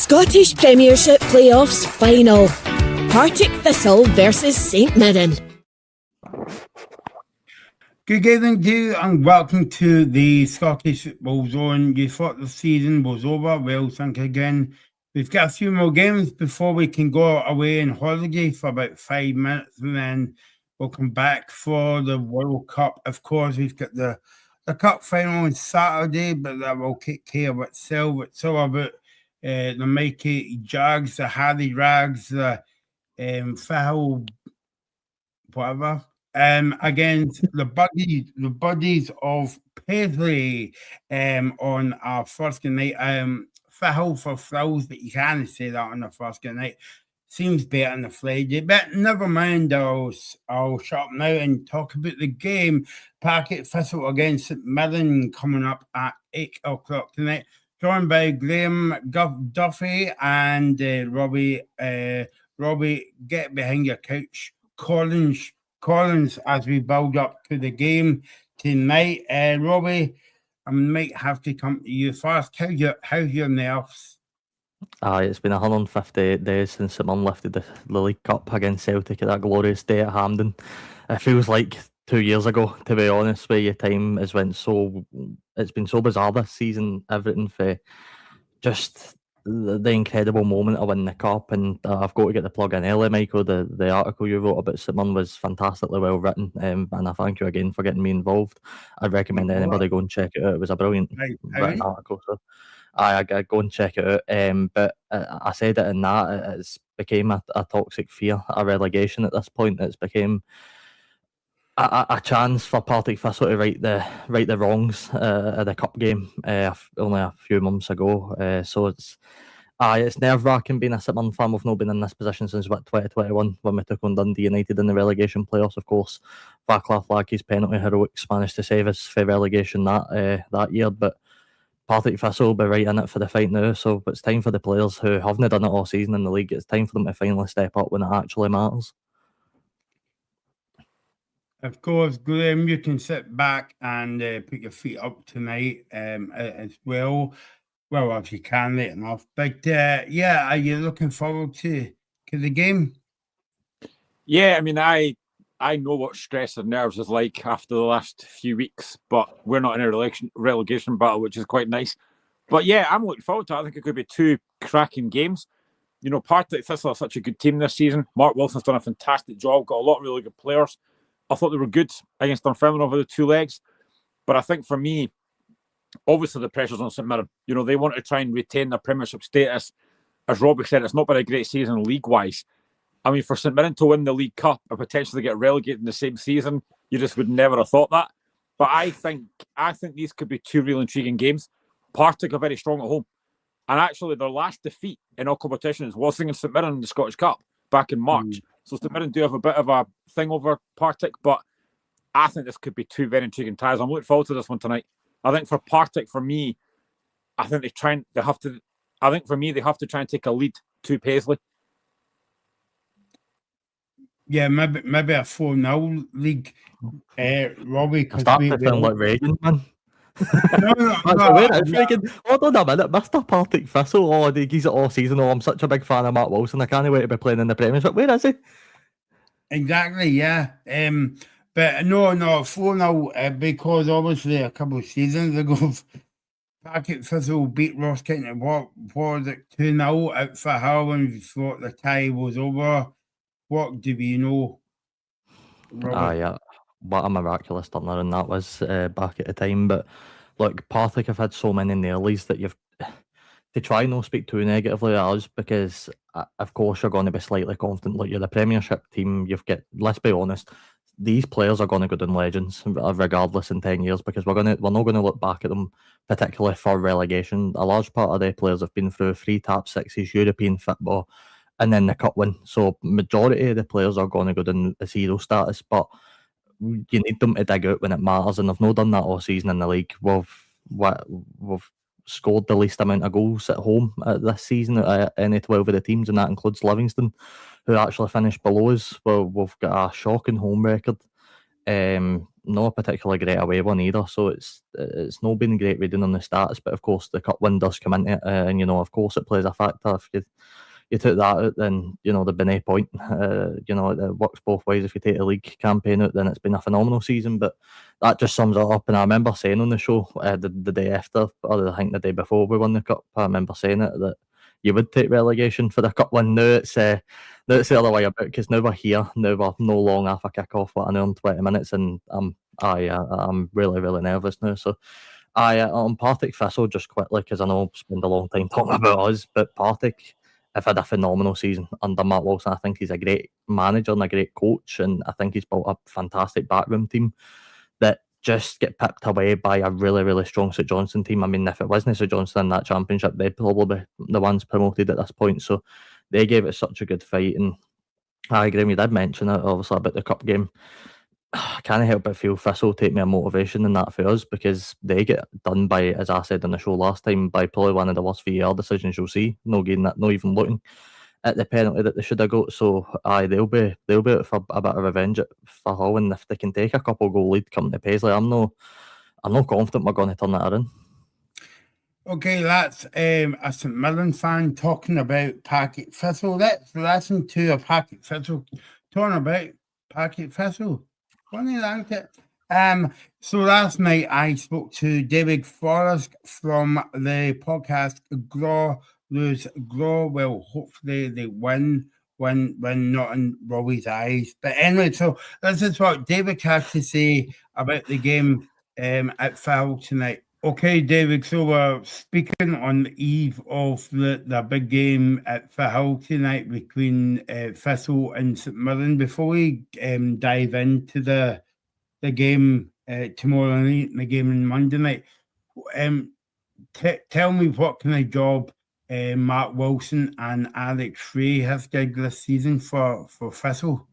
Scottish Premiership Playoffs Final. Partick Thistle versus St Mirren. Good evening to you and welcome to the Scottish Football Zone. You thought the season was over? Well, think again. We've got a few more games before we can go away on holiday for about 5 minutes and then we'll come back for the World Cup. Of course, we've got the Cup final on Saturday, but that will take care of itself. It's all about the Mikey Jags, the Harry Rags, the Thistle, whatever. Against the buddies of Paisley on our first game night. Thistle for thrills, but you can't say that on the first game night. Seems better on the Friday, but never mind. I'll shut up now and talk about the game. Partick Thistle against Mirren coming up at 8 o'clock tonight. Joined by Graham Duffy and Robbie. Robbie, get behind your couch. Collins, as we build up to the game tonight. Robbie, I might have to come to you first. How's your nerves? It's been 158 days since St Mirren lifted the League Cup against Celtic at that glorious day at Hampden. It feels like 2 years ago, to be honest with you. Time has went so... It's been so bizarre this season. Everything for just the incredible moment of winning the Cup. And I've got to get the plug in early, Michael. The article you wrote about St Mirren was fantastically well written. And I thank you again for getting me involved. I'd recommend anybody go and check it out. It was a brilliant written article. So I go and check it out. But I said it in that it's became a toxic fear, a relegation at this point. It's became a chance for Partick Thistle to right the wrongs of the cup game only a few months ago. So it's nerve-wracking being a St Mirren fan. We've not been in this position since 2021 when we took on Dundee United in the relegation playoffs. Of course, Vaclav Lackey's penalty heroics managed to save us for relegation that year, but Partick Thistle will be right in it for the fight now. So it's time for the players who haven't done it all season in the league. It's time for them to finally step up when it actually matters. Of course, Graham, you can sit back and put your feet up tonight as well. Well, if you can, late enough. But yeah, are you looking forward to the game? Yeah, I mean, I know what stress and nerves is like after the last few weeks, but we're not in a relegation battle, which is quite nice. But yeah, I'm looking forward to it. I think it could be two cracking games. You know, Partick Thistle are such a good team this season. Mark Wilson's done a fantastic job, got a lot of really good players. I thought they were good against Dunfermline over the two legs. But I think for me, obviously the pressure's on St Mirren. You know, they want to try and retain their Premiership status. As Robbie said, it's not been a great season league-wise. I mean, for St Mirren to win the League Cup and potentially get relegated in the same season, you just would never have thought that. But I think these could be two real intriguing games. Partick are very strong at home. And actually, their last defeat in all competitions was against St Mirren in the Scottish Cup back in March. So St Mirren do have a bit of a thing over Partick, but I think this could be two very intriguing ties. I'm looking forward to this one tonight. I think for Partick, for me, I think they have to try and take a lead to Paisley. Yeah, maybe a 4-0 league. Robbie, I start to sound like Reagan, man. No. Hold on a minute, Mr. Partick Thistle. Oh, he's it all season. Oh, I'm such a big fan of Mark Wilson. I can't wait to be playing in the Premiership. Where is he? Exactly, yeah. But no, 4-0 because obviously a couple of seasons ago, Partick Thistle beat Ross County. What was it, 2-0 out for Hull and we thought the tie was over. What do we know? Yeah. What a miraculous turnaround that was back at the time. But look, Partick have had so many nailies that you've to try not speak too negatively of us because, of course, you're going to be slightly confident. Look, you're the Premiership team. You've got, let's be honest, these players are going to go down legends regardless in 10 years because we're not going to look back at them particularly for relegation. A large part of the players have been through 3 top sixes, European football, and then the cup win. So majority of the players are going to go down as hero status, but you need them to dig out when it matters, and they've not done that all season in the league. We've scored the least amount of goals at home this season at any 12 of the teams, and that includes Livingston, who actually finished below us. Well, we've got a shocking home record. not a particularly great away one either. So it's not been great reading on the stats. But of course, the cup win does come into it, and of course, it plays a factor. If you took that out, then there'd be no point. It works both ways. If you take the league campaign out, then it's been a phenomenal season. But that just sums it up. And I remember saying on the show the day after, or I think the day before we won the cup, I remember saying it that you would take relegation for the cup win. Now it's the other way about, because now we're here. Now we're no long after kick-off with an hour and 20 minutes, and I'm really, really nervous now. So on Partick Thistle, just quickly, because I know I'll spend a long time talking about us, but Partick have had a phenomenal season under Matt Wilson. I think he's a great manager and a great coach, and I think he's built a fantastic backroom team that just get picked away by a really, really strong St Johnstone team. I mean, if it wasn't St Johnstone in that championship, they'd probably be the ones promoted at this point. So they gave it such a good fight, and I agree. We did mention it, obviously, about the cup game. I can't help but feel Thistle take me a motivation in that for us, because they get done by, as I said on the show last time, by probably one of the worst VAR decisions you'll see. No getting that, not even looking at the penalty that they should have got. So they'll be out for a bit of revenge for Hull, and if they can take a couple goal lead coming to Paisley, I'm not confident we're going to turn that around. Okay, that's a St Mirren fan talking about Partick Thistle. Let's listen to a Partick Thistle talking about Partick Thistle. Funny, like it. So last night I spoke to David Forrest from the podcast Graw Lose Graw. Well, hopefully they win not in Robbie's eyes. But anyway, so this is what David had to say about the game at Fowl tonight. Okay, David, so we're speaking on the eve of the big game at Fowl tonight between Thistle and St Mirren. Before we dive into the game tomorrow night and the game on Monday night, tell me what kind of job Mark Wilson and Alex Frey have did this season for Thistle.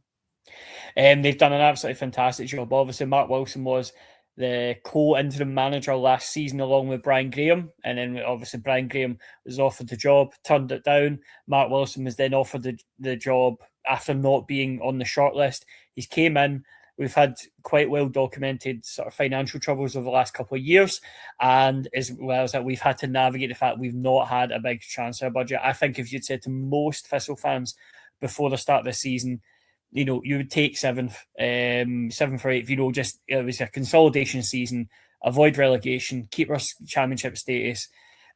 They've done an absolutely fantastic job. Obviously, Mark Wilson was the co-interim manager last season along with Brian Graham, and then obviously Brian Graham was offered the job, turned it down. Mark Wilson was then offered the job after not being on the shortlist. He's came in. We've had quite well documented sort of financial troubles over the last couple of years, and as well as that, we've had to navigate the fact we've not had a big transfer budget. I think if you'd said to most Thistle fans before the start of the season, you would take seventh or eighth. Just it was a consolidation season, avoid relegation, keep our championship status,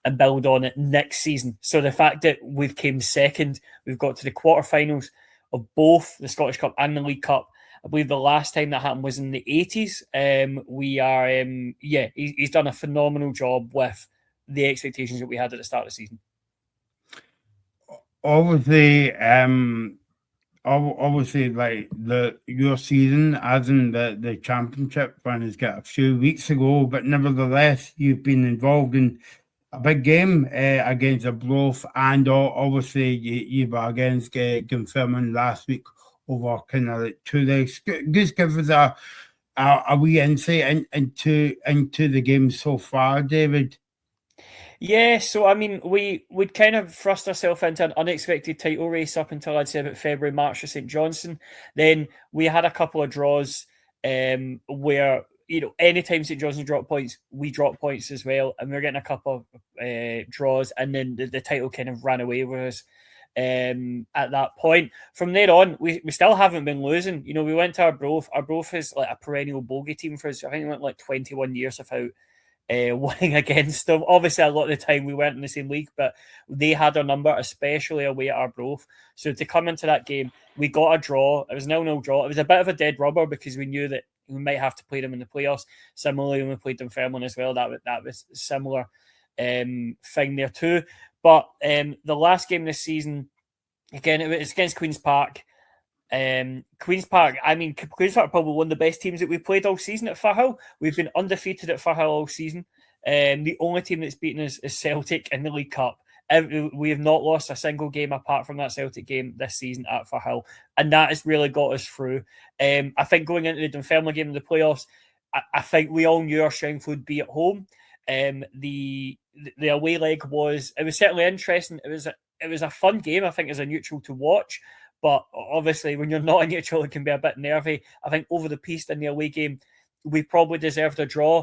and build on it next season. So the fact that we've came second, we've got to the quarterfinals of both the Scottish Cup and the League Cup. I believe the last time that happened was in the 80s. He's done a phenomenal job with the expectations that we had at the start of the season. Obviously, like your season, as in the championship run, has got a few weeks ago, but nevertheless, you've been involved in a big game against a Bluff, and obviously you were against Dunfermline last week over kind of like 2 days. Just give us a wee insight into the game so far, David. Yeah, so I mean, we'd kind of thrust ourselves into an unexpected title race up until I'd say about February, March for St Johnstone. Then we had a couple of draws where, anytime St Johnstone dropped points, we dropped points as well. And we were getting a couple of draws, and then the title kind of ran away with us at that point. From there on, we still haven't been losing. We went to Arbroath. Arbroath is like a perennial bogey team for us. I think we went like 21 years without winning against them. Obviously, a lot of the time we weren't in the same league, but they had our number, especially away at Arbroath. So to come into that game, we got a draw. It was a 0-0 draw. It was a bit of a dead rubber because we knew that we might have to play them in the playoffs. Similarly, when we played Dunfermline as well, that was a similar thing there too. But the last game this season, again, it was against Queen's Park. Queen's Park probably one of the best teams that we've played all season at Firhill. We've been undefeated at Firhill all season. The only team that's beaten us is Celtic in the League Cup. We have not lost a single game apart from that Celtic game this season at Firhill, and that has really got us through. I think going into the Dunfermline game in the playoffs, I think we all knew our strength would be at home. The away leg was certainly interesting. It was a fun game, I think, as a neutral to watch. But obviously, when you're not a neutral, it can be a bit nervy. I think over the piste in the away game, we probably deserved a draw.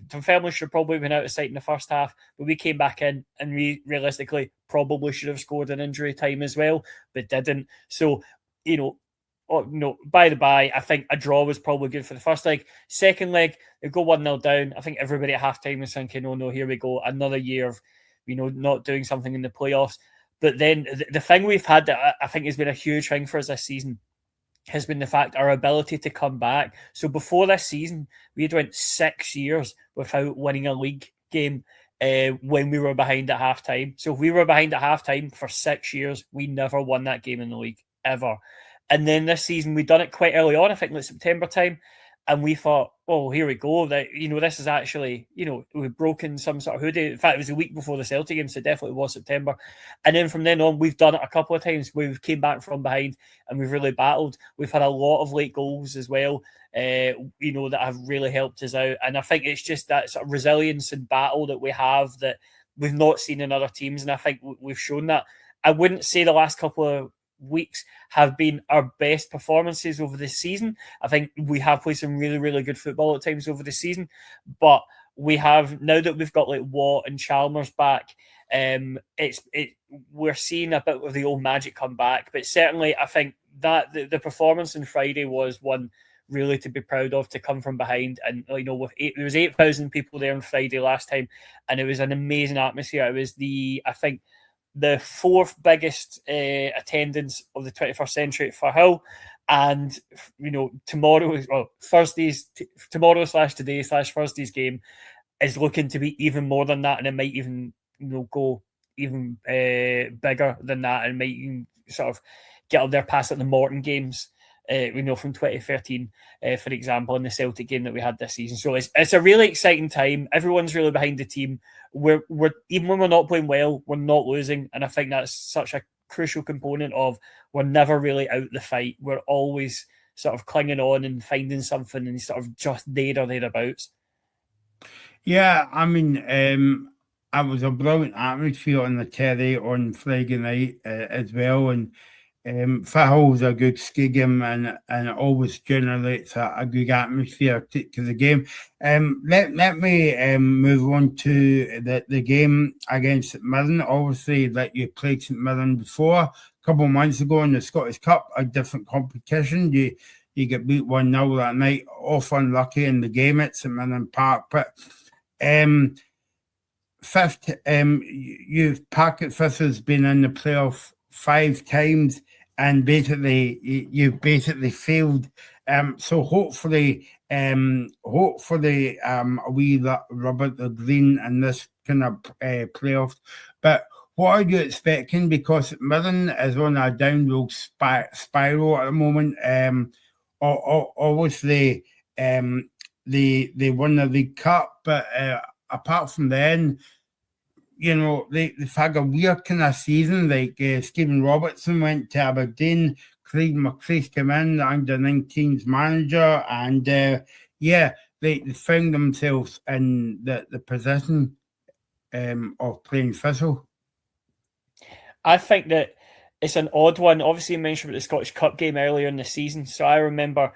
Dunfermline should probably have been out of sight in the first half, but we came back in and we realistically probably should have scored in injury time as well, but didn't. So, by the by, I think a draw was probably good for the first leg. Second leg, they go 1-0 down. I think everybody at halftime was thinking, oh no, here we go, another year of not doing something in the playoffs. But then the thing we've had that I think has been a huge thing for us this season has been the fact our ability to come back. So before this season, we had went 6 years without winning a league game when we were behind at halftime. So if we were behind at halftime for 6 years, we never won that game in the league, ever. And then this season, we'd done it quite early on, I think like September time. And we thought, oh, here we go. That this is actually, we've broken some sort of hoodie. In fact, it was a week before the Celtic game, so it definitely was September. And then from then on, we've done it a couple of times. We've came back from behind and we've really battled. We've had a lot of late goals as well, that have really helped us out. And I think it's just that sort of resilience and battle that we have that we've not seen in other teams. And I think we've shown that. I wouldn't say the last couple of weeks have been our best performances over the season. I think we have played some really, really good football at times over the season, but we have, now that we've got like Watt and Chalmers back, we're seeing a bit of the old magic come back. But certainly I think that the performance on Friday was one really to be proud of, to come from behind. And there was 8,000 people there on Friday last time, and it was an amazing atmosphere. It was the fourth biggest attendance of the 21st century for Hull. And, tomorrow/today/Thursday's game is looking to be even more than that. And it might even, go even bigger than that, and might even sort of get up there past the Morton games, from 2013, for example, in the Celtic game that we had this season. So it's a really exciting time. Everyone's really behind the team. We're even when we're not playing well, we're not losing, and I think that's such a crucial component of we're never really out the fight. We're always sort of clinging on and finding something, and sort of just there or thereabouts. Yeah, I mean, it was a brilliant atmosphere on the Terry on Friday night as well, and Hull's a good ski game, and it always generates a good atmosphere to the game. Let me move on to the game against Mirren. Obviously, that you played St Mirren before a couple of months ago in the Scottish Cup, a different competition. You get beat 1-0 that night, off unlucky in the game at St Mirren Park. But Partick Thistle's been in the playoff 5 times, and you've basically failed. So hopefully, a wee rub at the green in this kind of playoff. But what are you expecting? Because Mirren is on a downward spiral at the moment. Obviously, they won the League Cup, but apart from then, they've had a weird kind of season. Like Stephen Robertson went to Aberdeen, Craig McCreath came in, the under-19s manager, and they found themselves in the position of playing Thistle. I think that it's an odd one. Obviously, you mentioned about the Scottish Cup game earlier in the season, so I remember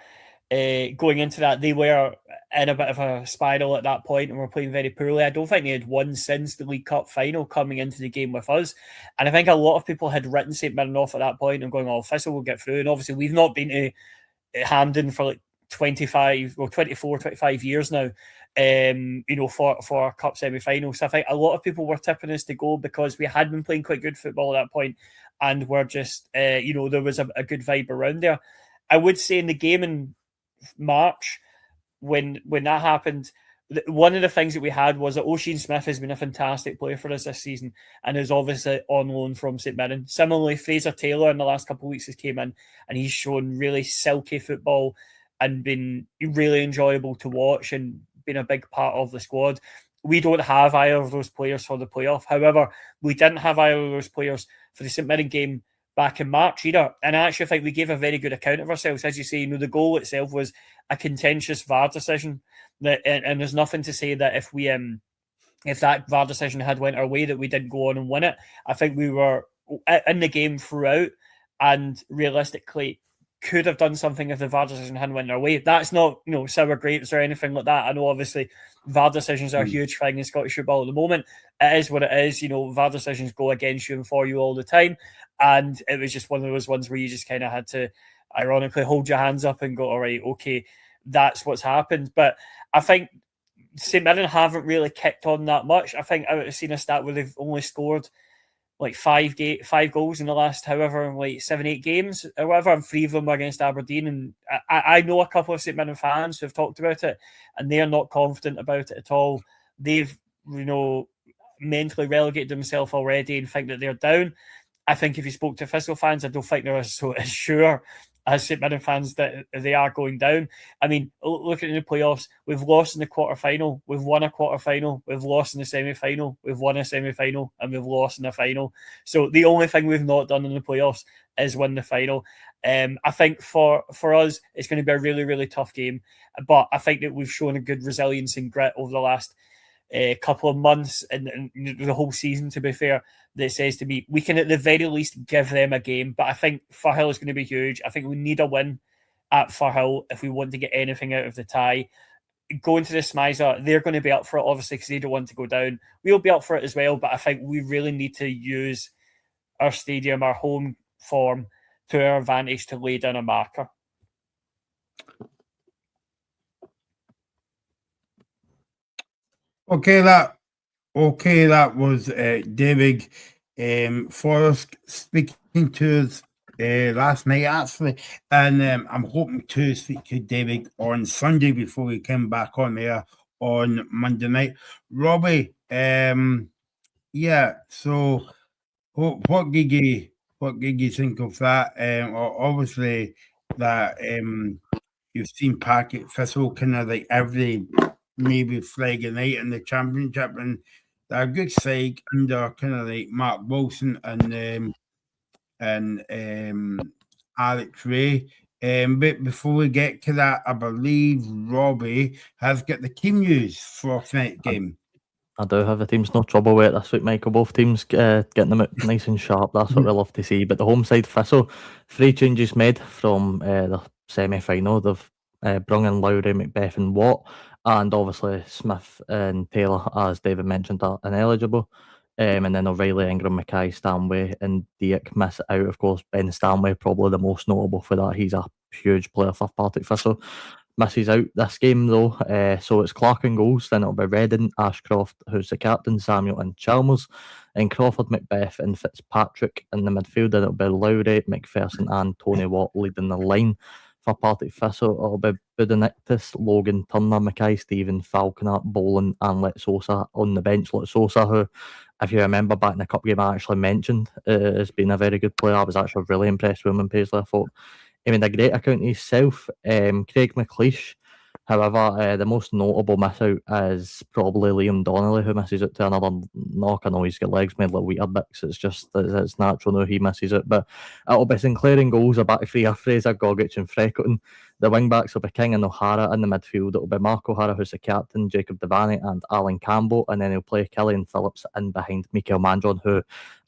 going into that, they were in a bit of a spiral at that point and were playing very poorly. I don't think they had won since the League Cup final coming into the game with us. And I think a lot of people had written St Mirren off at that point and going, oh, Thistle will get through. And obviously, we've not been to Hampden for like 25 years now, for our Cup semi-final. So I think a lot of people were tipping us to go because we had been playing quite good football at that point, and we're just, there was a good vibe around there. I would say in the game in March, when that happened, one of the things that we had was that O'Sheen Smith has been a fantastic player for us this season and is obviously on loan from St Mirren. Similarly, Fraser Taylor in the last couple of weeks has came in and he's shown really silky football and been really enjoyable to watch and been a big part of the squad. We don't have either of those players for the playoff. However, we didn't have either of those players for the St Mirren game back in March either. And I actually think we gave a very good account of ourselves. As you say, the goal itself was a contentious VAR decision. And there's nothing to say that if that VAR decision had went our way, that we didn't go on and win it. I think we were in the game throughout, and realistically, could have done something if the VAR decision hadn't went their way. That's not, sour grapes or anything like that. I know obviously VAR decisions are a huge thing in Scottish football at the moment. It is what it is. VAR decisions go against you and for you all the time. And it was just one of those ones where you just kind of had to, ironically, hold your hands up and go, all right, okay, that's what's happened. But I think St Mirren haven't really kicked on that much. I think I would have seen a stat where they've only scored like five goals in the last 7-8 games or whatever, and 3 of them were against Aberdeen. And I know a couple of St Mirren fans who have talked about it, and they are not confident about it at all. They've mentally relegated themselves already and think that they're down. I think if you spoke to Thistle fans, I don't think they're as sure as St Mirren fans that they are going down. I mean, looking at the playoffs, we've lost in the quarter-final, we've won a quarter-final, we've lost in the semi-final, we've won a semi-final, and we've lost in the final. So the only thing we've not done in the playoffs is win the final. I think for us, it's going to be a really, really tough game. But I think that we've shown a good resilience and grit over the last couple of months and the whole season, to be fair, that says to me we can at the very least give them a game. But I think Firhill is going to be huge. I think we need a win at Firhill if we want to get anything out of the tie. Going to the Smizer, they're going to be up for it, obviously, because they don't want to go down. We'll be up for it as well, but I think we really need to use our stadium, our home form, to our advantage to lay down a marker. Okay, that was David Forrest speaking to us last night, actually, and I'm hoping to speak to David on Sunday before we come back on there on Monday night. Robbie, so what did you think of that? Obviously, that you've seen Partick Thistle kind of like every maybe flag a night in the Championship, and they're a good side under kind of like Mark Wilson and Alex Ray. But before we get to that, I believe Robbie has got the team news for tonight's game. I do have the teams no trouble with it this week, Michael. Both teams getting them out nice and sharp. That's what we love to see. But the home side, Thistle, 3 changes made from the semi-final. They've brung in Lowry, Macbeth and Watt. And obviously Smith and Taylor, as David mentioned, are ineligible. And then O'Reilly, Ingram, Mackay, Stanway and Dieck miss out. Of course, Ben Stanway, probably the most notable for that. He's a huge player for Partick Thistle. Misses out this game though, so it's Clark in goals, then it'll be Redden, Ashcroft, who's the captain, Samuel and Chalmers, and Crawford, Macbeth and Fitzpatrick in the midfield, then it'll be Lowry, McPherson and Tony Watt leading the line. For Partick Thistle, it'll be Budanictus, Logan, Turner, Mackay, Stephen, Falconer, Boland and Let Sosa on the bench. Let Sosa, who, if you remember back in the cup game, I actually mentioned has been a very good player. I was actually really impressed with him in Paisley. I thought he made a great account of himself. Craig McLeish, however, the most notable miss out is probably Liam Donnelly, who misses out to another knock. I know he's got legs made like weird bits. It's just it's natural now he misses it. But it'll be Sinclair in goals, a back three of Fraser, Gogic and Freckleton. The wing backs will be King and O'Hara. In the midfield, it'll be Mark O'Hara, who's the captain, Jacob Devaney and Alan Campbell. And then he'll play Killian Phillips in behind Mikael Mandron, who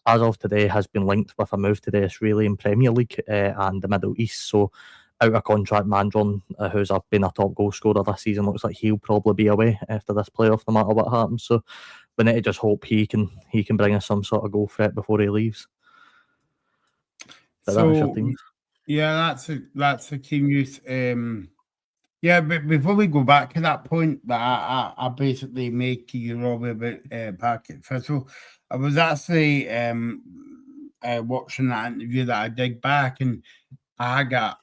as of today has been linked with a move to the Australian Premier League and the Middle East. So out of contract Mandron, who's been a top goal scorer this season, looks like he'll probably be away after this playoff no matter what happens. So we need to just hope he can bring us some sort of goal threat before he leaves. But so that your team. Yeah, that's the team news. But before we go back to that point that I basically made to you, Robbie, about Partick Thistle, I was actually watching that interview that I did back, and I got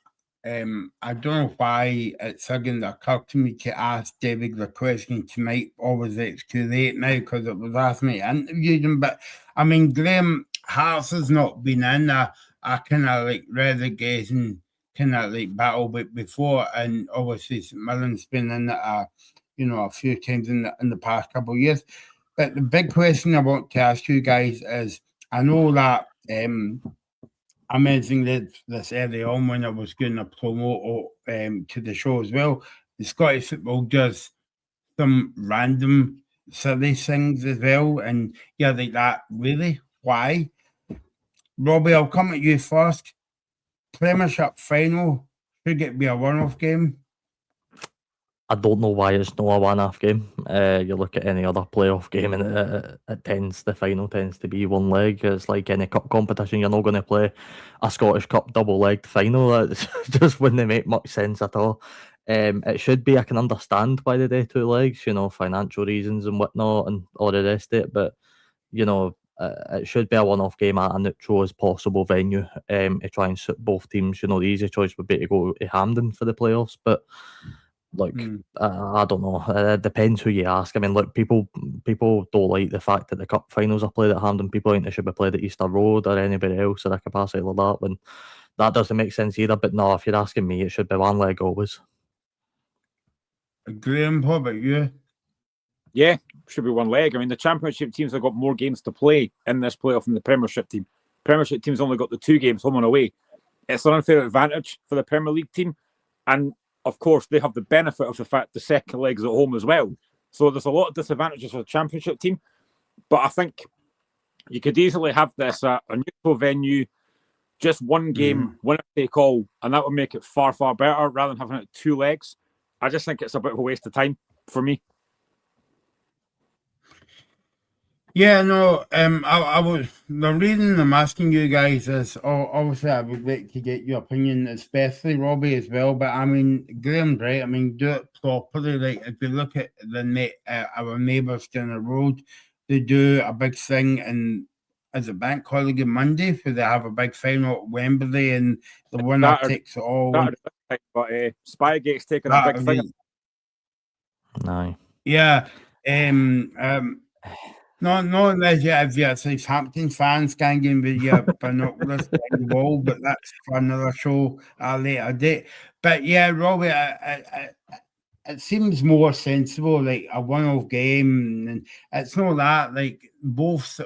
I don't know why it's suddenly occurred to me to ask David the question tonight, or was it too late now because it was last night I interviewed him. But I mean, Graham Harts has not been in a kind of like relegation kind of like battle before, and obviously St Mirren's been in it a few times in the past couple of years. But the big question I want to ask you guys is, I know that I mentioned this early on when I was going to promote to the show as well. The Scottish football does some random silly things as well, and yeah, like that. Really, why? Robbie, I'll come at you first. Premiership final should it be a one-off game? I don't know why it's not a one-off game. You look at any other playoff game, and the final tends to be one leg. It's like any cup competition. You're not going to play a Scottish Cup double-legged final. That just wouldn't make much sense at all. It should be. I can understand why they do 2 legs, financial reasons and whatnot, and all the rest of it. But it should be a one-off game at a neutral as possible venue. To try and suit both teams. The easy choice would be to go to Hampden for the playoffs, but. I don't know. It depends who you ask. I mean, look, people don't like the fact that the cup finals are played at Hampden. People think they should be played at Easter Road or anybody else at a capacity like that. When that doesn't make sense either. But no, if you're asking me, it should be one leg always. Graham, what about you? Yeah, should be one leg. I mean, the Championship teams have got more games to play in this playoff than the Premiership team. Premiership team's only got the 2 games, home and away. It's an unfair advantage for the Premier League team, and of course, they have the benefit of the fact the second leg's at home as well. So there's a lot of disadvantages for the Championship team. But I think you could easily have this at a neutral venue, just one game, winner take all, and that would make it far, far better rather than having it 2 legs. I just think it's a bit of a waste of time for me. Yeah, no, the reason I'm asking you guys is, obviously I would like to get your opinion, especially Robbie as well, but I mean, Graham's right, I mean, do it properly. Like, if you look at our neighbours down the road, they do a big thing, and as a bank holiday Monday, so they have a big final at Wembley, and the winner takes it all. But Spygate's taking a big thing. No. Yeah. No, if you're Southampton fans ganging with your binoculars on the wall, but that's for another show at a later date. But yeah, Robbie, it seems more sensible, like a one-off game, and it's not that. Like both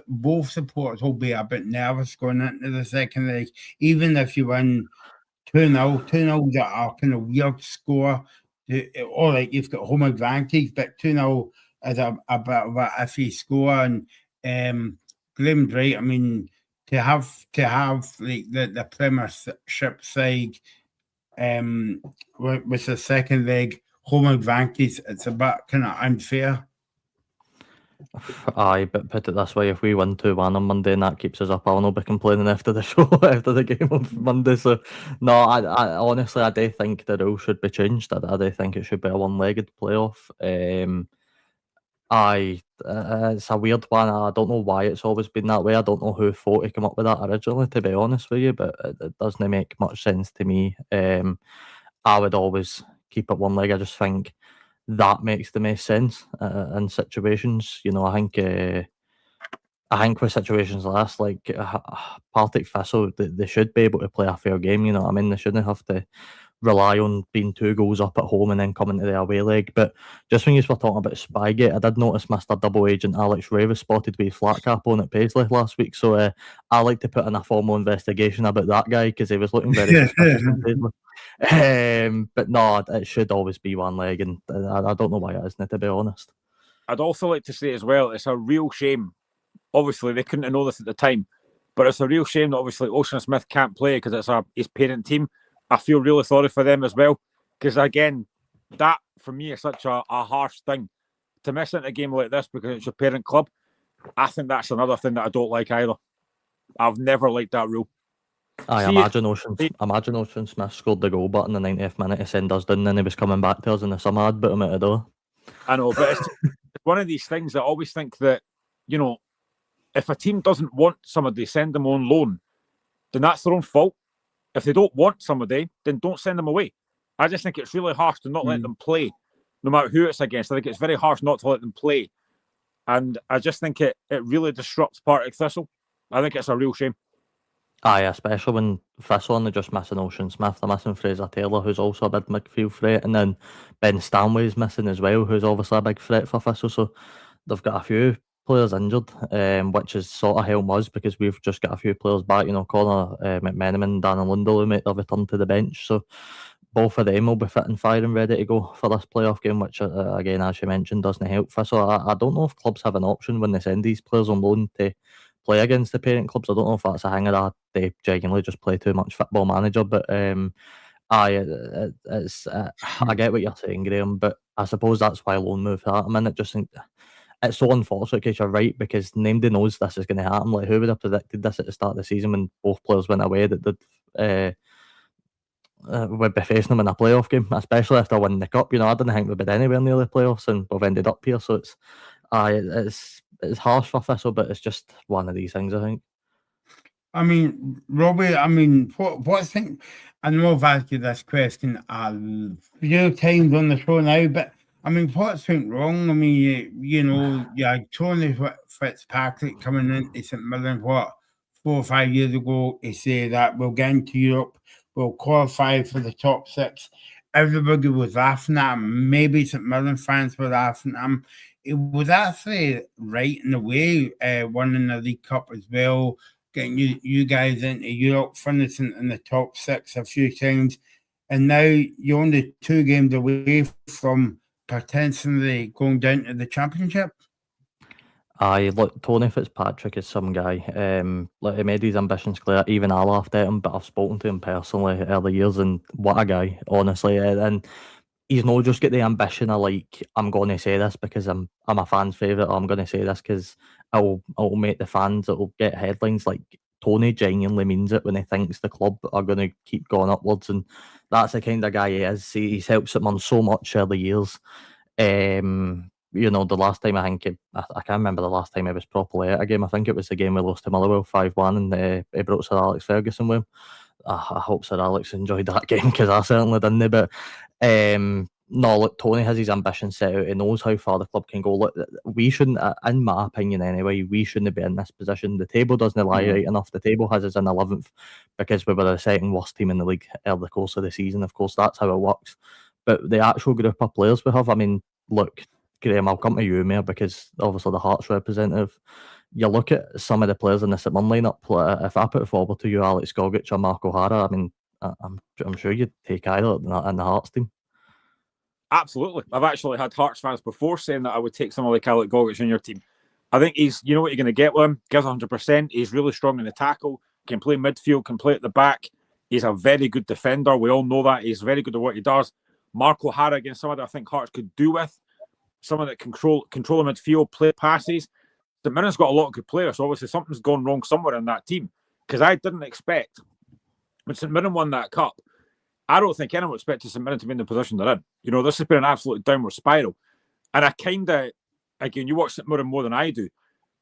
supporters will be a bit nervous going into the second leg, even if you win 2-0. 2-0 is a kind of weird score, or like you've got home advantage, but 2-0 is a bit of a iffy score. And Graham's right. I mean, to have like the Premiership side with the second leg home advantage, it's a bit kind of unfair. Aye, but put it this way, if we win 2-1 on Monday and that keeps us up, I'll not be complaining after the show, after the game on Monday. So, no, I honestly, I do think the rule should be changed. I do think it should be a one-legged playoff. It's a weird one. I don't know why it's always been that way. I don't know who thought to come up with that originally, to be honest with you, but it doesn't make much sense to me. I would always keep it one leg. I just think that makes the most sense in situations. I think with situations like this, like Partick Thistle, they should be able to play a fair game. You know what I mean? They shouldn't have to rely on being 2 goals up at home and then coming to the away leg. But just when you were talking about Spygate, I did notice Mr. Double Agent Alex Ray was spotted with flat cap on at Paisley last week. So I like to put in a formal investigation about that guy because he was looking very suspicious in Paisley. But no, it should always be one leg, and I don't know why it isn't, to be honest. I'd also like to say as well, it's a real shame. Obviously, they couldn't know this at the time, but it's a real shame that obviously Ocean Smith can't play because it's his parent team. I feel really sorry for them as well, because again, that for me is such a harsh thing to miss into a game like this because it's your parent club. I think that's another thing that I don't like either. I've never liked that rule. Imagine Ocean Smith scored the goal button in the 90th minute to send us down, and then he was coming back to us in the summer. I'd put him out the door. I know, but it's one of these things that I always think that, if a team doesn't want somebody, send them on loan, then that's their own fault. If they don't want somebody, then don't send them away. I just think it's really harsh to not let them play, no matter who it's against. I think it's very harsh not to let them play. And I just think it really disrupts Partick Thistle. I think it's a real shame. Aye, especially when Thistle only just missing Ocean Smith. They're missing Fraser Taylor, who's also a big midfield threat. And then Ben Stanley's missing as well, who's obviously a big threat for Thistle. So they've got a few players injured, which is sort of helped us because we've just got a few players back. Connor McMenamin and Danny Lundell who make their return to the bench. So both of them will be fit and firing, ready to go for this playoff game, which again, as you mentioned, doesn't help. So I don't know if clubs have an option when they send these players on loan to play against the parent clubs. I don't know if that's a hanger that they genuinely just play too much Football Manager, but It's I get what you're saying, Graham, but I suppose that's why loan move happened. And I just think it's so unfortunate because you're right, because nobody knows this is going to happen. Like, who would have predicted this at the start of the season when both players went away that we'd be facing them in a playoff game, especially after winning the cup. I didn't think we'd be anywhere near the playoffs, and we've ended up here. So it's harsh for Thistle, but it's just one of these things, I think. I mean, Robbie, what think? I know I've asked you this question a few times on the show now, but what's went wrong? You had Tony Fitzpatrick coming into St Mirren, 4 or 5 years ago, to say that we'll get into Europe, we'll qualify for the top 6. Everybody was laughing at him. Maybe St Mirren fans were laughing at him. It was actually right in the way, winning the League Cup as well, getting you guys into Europe, finishing in the top 6 a few times. And now you're only 2 games away from potentially going down to the Championship. Look, Tony Fitzpatrick is some guy. He made his ambitions clear. Even I laughed at him, but I've spoken to him personally early years, and what a guy, honestly. And he's not just got the ambition of, like, I'm going to say this because I'm a fan's favourite, or I'm going to say this because it'll make the fans, it'll get headlines. Like, Tony genuinely means it when he thinks the club are going to keep going upwards, and that's the kind of guy he is. He's helped St so much early years. The last time I can't remember the last time he was properly at a game. I think it was the game we lost to Motherwell 5-1, and he brought Sir Alex Ferguson with him. I hope Sir Alex enjoyed that game, because I certainly didn't. But no, look, Tony has his ambition set out. He knows how far the club can go. Look, we shouldn't, in my opinion anyway, we shouldn't be in this position. The table doesn't lie right enough. The table has us in 11th because we were the second worst team in the league over the course of the season. Of course, that's how it works. But the actual group of players we have, look, Graham, I'll come to you, Mayor, because obviously the Hearts representative. You look at some of the players in the St Mirren lineup. If I put forward to you Alex Gogic or Mark O'Hara, I'm sure you'd take either in the Hearts team. Absolutely. I've actually had Hearts fans before saying that I would take someone like Alex Gogic in your team. I think you know what you're going to get with him. Gives 100%. He's really strong in the tackle, can play midfield, can play at the back. He's a very good defender. We all know that. He's very good at what he does. Mark O'Hara, again, someone that I think Hearts could do with. Someone that control the midfield, play passes. St Mirren's got a lot of good players, so obviously something's gone wrong somewhere in that team. Because I didn't expect, when St Mirren won that cup, I don't think anyone expected St Mirren to be in the position they're in. This has been an absolute downward spiral. And I again, you watch St Mirren more than I do,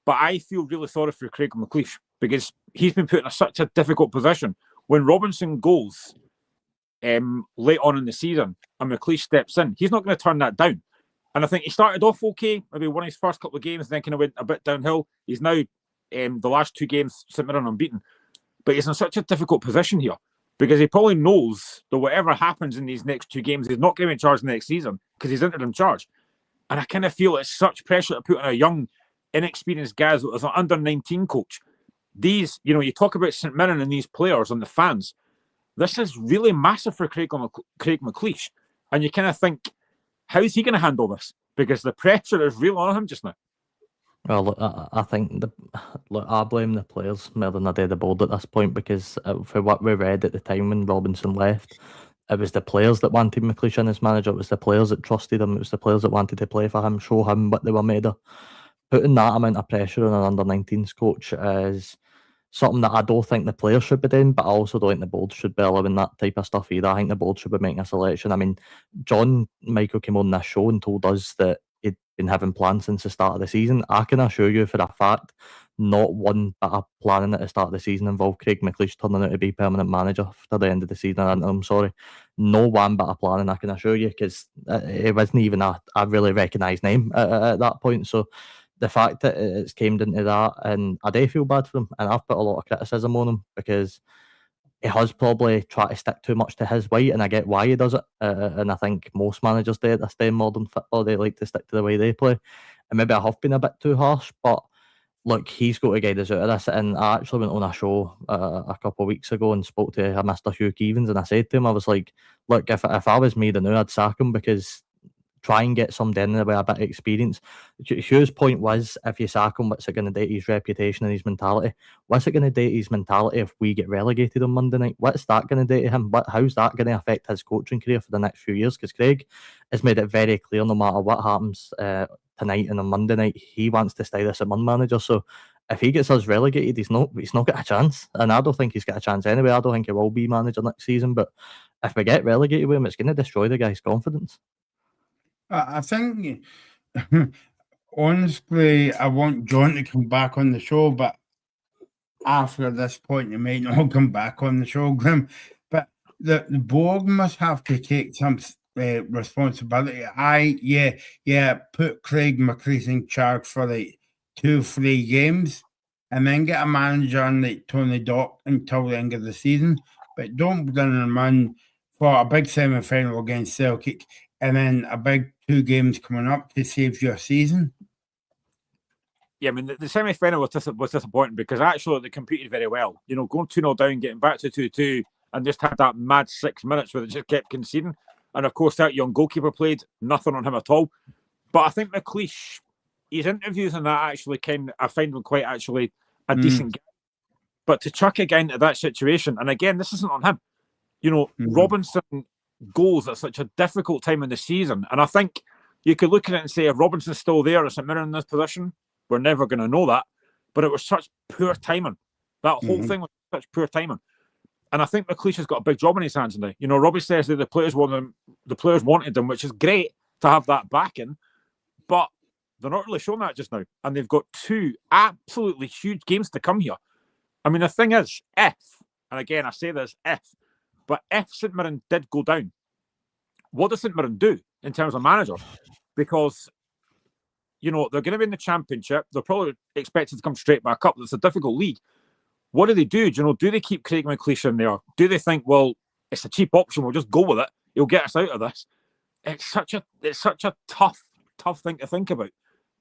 but I feel really sorry for Craig McLeish, because he's been put in such a difficult position. When Robinson goes late on in the season and McLeish steps in, he's not going to turn that down. And I think he started off okay, maybe won his first couple of games, then kind of went a bit downhill. He's now, the last 2 games, St Mirren unbeaten. But he's in such a difficult position here, because he probably knows that whatever happens in these next 2 games, he's not going to be in charge next season, because he's interim charge. And I kind of feel it's such pressure to put on a young, inexperienced guy as an under-19 coach. These, you talk about St Mirren and these players and the fans. This is really massive for Craig McLeish. And you kind of think, how is he going to handle this? Because the pressure is real on him just now. Well, look, I think I blame the players more than I do the board at this point, because for what we read at the time when Robinson left, it was the players that wanted McLeish in as manager. It was the players that trusted him. It was the players that wanted to play for him, show him what they were made of. Putting that amount of pressure on an under-19s coach is something that I don't think the players should be doing, but I also don't think the board should be allowing that type of stuff either. I think the board should be making a selection. John Michael came on this show and told us that he'd been having plans since the start of the season. I can assure you for a fact, not one bit of planning at the start of the season involved Craig McLeish turning out to be permanent manager after the end of the season. I'm sorry. No one bit of planning, I can assure you, because it wasn't even a really recognised name at that point. So the fact that it's came into that, and I do feel bad for him, and I've put a lot of criticism on him, because he has probably tried to stick too much to his way, and I get why he does it. And I think most managers do at this day in modern football. They like to stick to the way they play. And maybe I have been a bit too harsh, but look, he's got to guide us out of this. And I actually went on a show a couple of weeks ago and spoke to Mr. Hugh Keevins, and I said to him, I was like, look, if I was me, then I'd sack him, because try and get somebody in there with a bit of experience. Hugh's point was, if you sack him, what's it going to do to his reputation and his mentality? What's it going to do to his mentality if we get relegated on Monday night? What's that going to do to him? How's that going to affect his coaching career for the next few years? Because Craig has made it very clear, no matter what happens tonight and on Monday night, he wants to stay the St Mirren manager. So if he gets us relegated, he's not got a chance. And I don't think he's got a chance anyway. I don't think he will be manager next season. But if we get relegated with him, it's going to destroy the guy's confidence. I think, honestly, I want John to come back on the show, but after this point, he might not come back on the show, Grim. But the board must have to take some responsibility. Put Craig McLeish in charge for like 2-3 games, and then get a manager on like Tony Dock until the end of the season. But don't bring him on for a big semi-final against Celtic, and then a big 2 games coming up to save your season. Yeah, I mean, the semi-final was disappointing because actually they competed very well. You know, going 2-0 down, getting back to 2-2, and just had that mad 6 minutes where they just kept conceding. And of course, that young goalkeeper played nothing on him at all. But I think McLeish, his interviews and that actually I find him quite actually a decent guy. But to chuck again into that situation, and again, this isn't on him. You know, Robinson goals at such a difficult time in the season. And I think you could look at it and say, if Robinson's still there at St Mirren in this position, we're never going to know that. But it was such poor timing. That whole thing was such poor timing. And I think McLeish has got a big job in his hands now. You know, Robbie says that the players wanted them, which is great to have that backing, but they're not really showing that just now. And they've got 2 absolutely huge games to come here. I mean, the thing is, and again, I say this, but if St Mirren did go down, what does St Mirren do in terms of managers? Because, you know, they're going to be in the Championship. They're probably expected to come straight back up. It's a difficult league. What do they do? Do you know, do they keep Craig McLeish in there? Do they think, well, it's a cheap option, we'll just go with it, he'll get us out of this? It's such a tough thing to think about.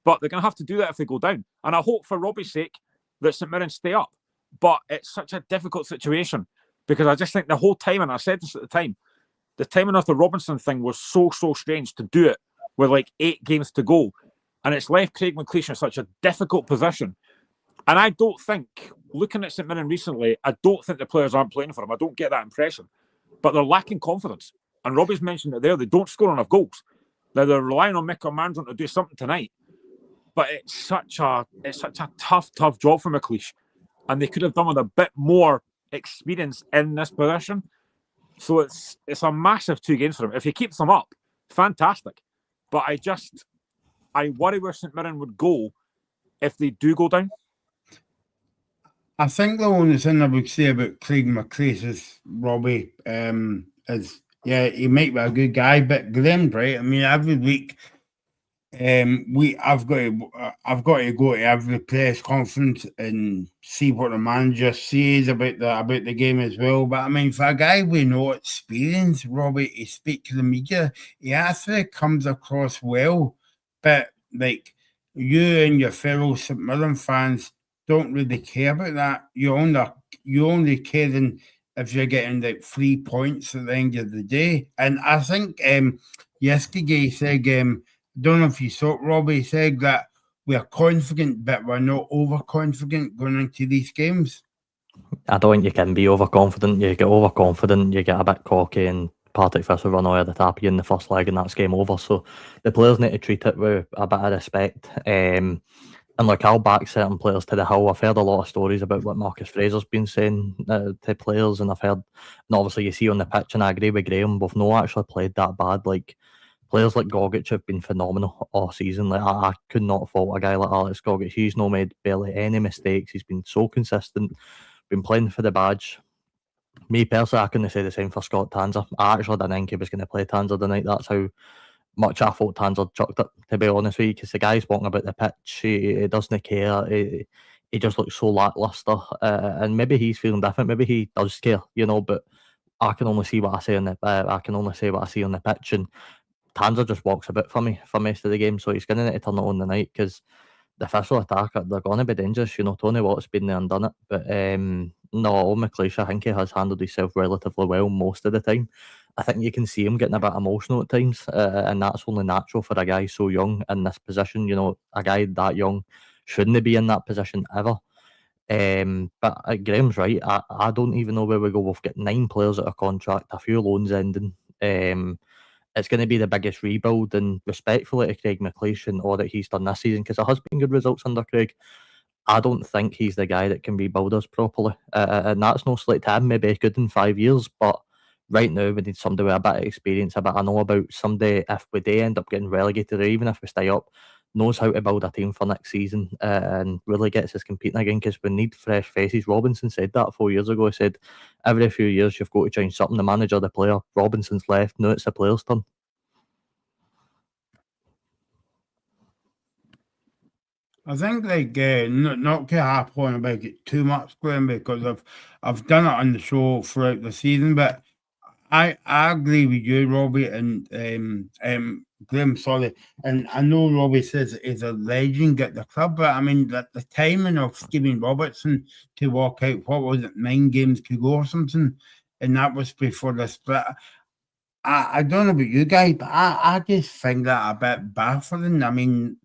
But they're going to have to do that if they go down. And I hope for Robbie's sake that St Mirren stay up. But it's such a difficult situation because I just think the whole time, and I said this at the time, the timing of the Robinson thing was so strange to do it with like 8 games to go. And it's left Craig McLeish in such a difficult position. And I don't think, looking at St Mirren recently, I don't think the players aren't playing for him. I don't get that impression. But they're lacking confidence. And Robbie's mentioned it there. They don't score enough goals. Now, they're relying on Mick Mandrant to do something tonight. But it's such a tough job for McLeish. And they could have done with a bit more experience in this position. So it's a massive 2 games for him. If he keeps them up, fantastic. But I worry where St Mirren would go if they do go down. I think the only thing I would say about Craig McLeish is Robbie he might be a good guy, but Graham, right? I mean, every week I've got to go to every press conference and see what the manager says about the game as well. But I mean, for a guy with no experience, Robbie, to speak to the media, he actually comes across well. But like you and your fellow St Mirren fans don't really care about that. You only care if you're getting like 3 points at the end of the day. And I think yesterday said, I don't know if you saw it, Robbie said that we're confident, but we're not overconfident going into these games. I don't think you can be overconfident. You get overconfident, you get a bit cocky, and Partick Thistle run away at the top of you in the first leg, and that's game over. So the players need to treat it with a bit of respect. And look, I'll back certain players to the hill. I've heard a lot of stories about what Marcus Fraser's been saying to players, and and obviously you see on the pitch, and I agree with Graham, we've not actually played that bad. Like, players like Gogic have been phenomenal all season. Like, I could not fault a guy like Alex Gogic. He's not made barely any mistakes. He's been so consistent, been playing for the badge. Me personally, I couldn't say the same for Scott Tanser. I actually didn't think he was going to play Tanser tonight. That's how much I thought Tanser chucked it, to be honest with you, because the guy's walking about the pitch, he doesn't care, he just looks so lacklustre, and maybe he's feeling different, maybe he does care, you know, but I can only see what I see on the pitch, and Tanser just walks a bit for me for most of the game, so he's going to need to turn it on tonight, because the Thistle attack, they're going to be dangerous, you know. Tony Watt's been there and done it, but no, McLeish, I think he has handled himself relatively well most of the time. I think you can see him getting a bit emotional at times, and that's only natural for a guy so young in this position. You know, a guy that young shouldn't be in that position ever. But Graham's right. I don't even know where we go. We've got 9 players out of contract, a few loans ending. It's going to be the biggest rebuild, and respectfully to Craig McLeish and all that he's done this season, because there has been good results under Craig. I don't think he's the guy that can rebuild us properly, and that's no slight to him. Maybe good in 5 years, but right now we need somebody with a bit of experience, a bit I know about. Somebody, if we do end up getting relegated, or even if we stay up, knows how to build a team for next season, and really gets us competing again, because we need fresh faces. Robinson said that 4 years ago. He said every few years you've got to change something, the manager, the player. Robinson's left, now it's the player's turn. I think not to harp on about it too much, Graham, because I've done it on the show throughout the season, but I agree with you, Robbie, and Graham, sorry. And I know Robbie says he's a legend at the club, but I mean, the timing of Stephen Robertson to walk out, what was it, 9 games to go or something, and that was before the split. I don't know about you guys, but I just find that a bit baffling. I mean,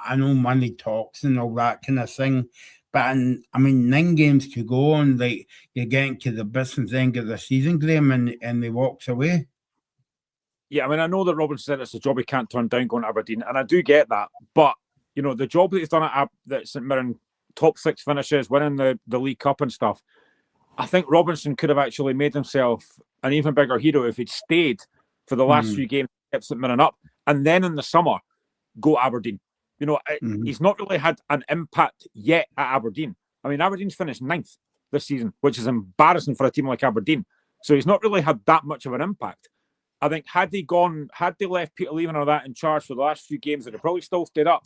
I know money talks and all that kind of thing, but I mean, 9 games to go, and like you're getting to the business end of the season, Graham, and he walks away. Yeah, I mean, I know that Robinson said it's a job he can't turn down going to Aberdeen, and I do get that. But, you know, the job that he's done at St Mirren, top 6 finishes, winning the League Cup and stuff, I think Robinson could have actually made himself an even bigger hero if he'd stayed for the last few games, kept St Mirren up, and then in the summer, go Aberdeen. You know, he's not really had an impact yet at Aberdeen. I mean, Aberdeen's finished 9th this season, which is embarrassing for a team like Aberdeen. So he's not really had that much of an impact. I think had they left Peter Leaven or that in charge for the last few games, they'd have probably still stayed up,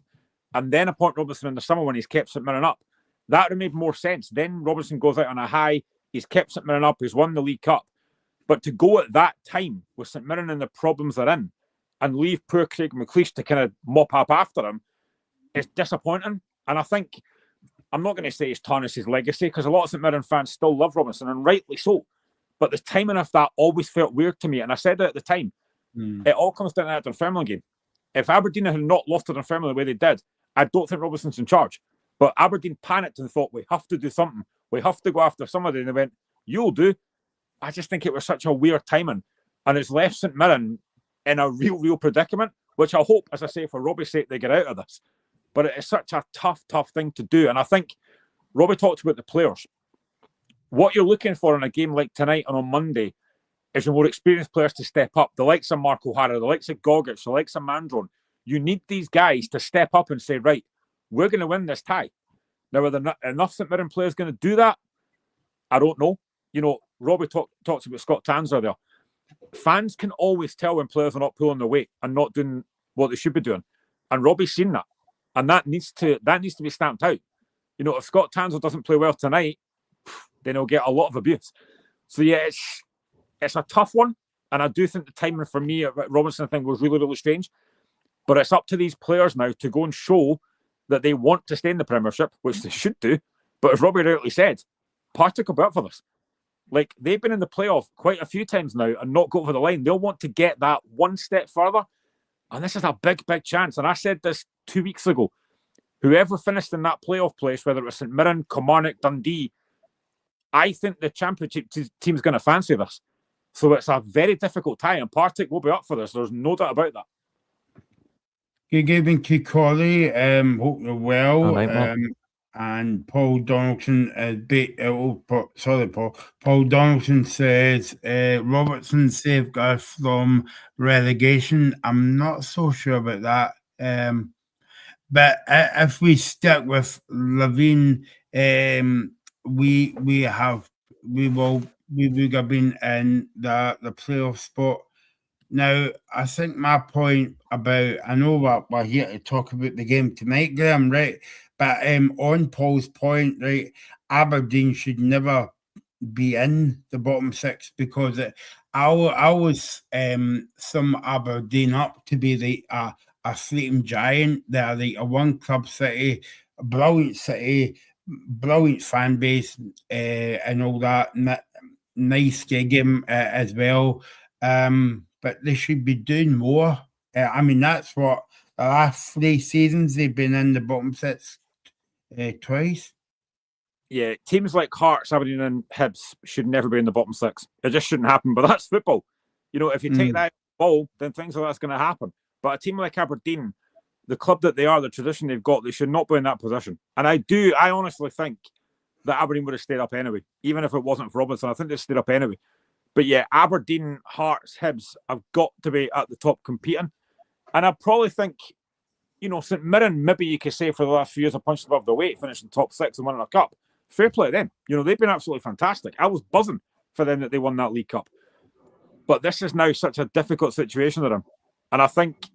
and then appoint Robinson in the summer when he's kept St Mirren up. That would have made more sense. Then Robinson goes out on a high, he's kept St Mirren up, he's won the League Cup. But to go at that time with St Mirren and the problems they're in, and leave poor Craig McLeish to kind of mop up after him, it's disappointing. And I think, I'm not going to say it's tarnished his legacy, because a lot of St Mirren fans still love Robinson, and rightly so. But the timing of that always felt weird to me. And I said it at the time. It all comes down to that Dunfermline game. If Aberdeen had not lost to Dunfermline the way they did, I don't think Robinson's in charge. But Aberdeen panicked and thought, we have to do something. We have to go after somebody. And they went, you'll do. I just think it was such a weird timing. And it's left St Mirren in a real predicament, which I hope, as I say, for Robbie's sake, they get out of this. But it is such a tough thing to do. And I think Robbie talked about the players. What you're looking for in a game like tonight and on Monday is your more experienced players to step up. The likes of Mark O'Hara, the likes of Gogic, the likes of Mandron. You need these guys to step up and say, right, we're going to win this tie. Now, are there enough St Mirren players going to do that? I don't know. You know, Robbie talks about Scott Tanser there. Fans can always tell when players are not pulling their weight and not doing what they should be doing. And Robbie's seen that. And that needs to be stamped out. You know, if Scott Tanser doesn't play well tonight, then he'll get a lot of abuse. So yeah, it's a tough one, and I do think the timing for me at Robinson, I think, was really strange. But it's up to these players now to go and show that they want to stay in the Premiership, which they should do. But as Robbie rightly said, Partick will be up for this. Like, they've been in the playoff quite a few times now and not got over the line. They'll want to get that one step further, and this is a big chance. And I said this 2 weeks ago. Whoever finished in that playoff place, whether it was St Mirren, Kilmarnock, Dundee, I think the Championship team's going to fancy this. So it's a very difficult tie, and Partick will be up for this. There's no doubt about that. Good evening to Corey. Hope you're well. Right, and Paul Donaldson, Paul Donaldson says Robertson saved us from relegation. I'm not so sure about that. But if we stick with Levine, we would have been in the playoff spot. Now, I think my point about, I know we're here to talk about the game tonight, Graham, right? But on Paul's point, right, Aberdeen should never be in the bottom 6, because I was sum Aberdeen up to be a sleeping giant. They're like a one club city, brilliant fan base, and all that. Nice game as well. but they should be doing more. I mean, that's what the last 3 seasons they've been in the bottom 6 twice. Yeah, teams like Hearts, Aberdeen and Hibs should never be in the bottom 6. It just shouldn't happen, but that's football. You know, if you take that ball, then things like that's going to happen. But a team like Aberdeen, the club that they are, the tradition they've got, they should not be in that position. And I honestly think that Aberdeen would have stayed up anyway, even if it wasn't for Robinson. I think they stayed up anyway. But yeah, Aberdeen, Hearts, Hibs have got to be at the top competing. And I probably think, you know, St Mirren, maybe you could say for the last few years, are punched above their weight, finishing top 6 and winning a cup. Fair play to them. You know, they've been absolutely fantastic. I was buzzing for them that they won that League Cup. But this is now such a difficult situation for them. And I think,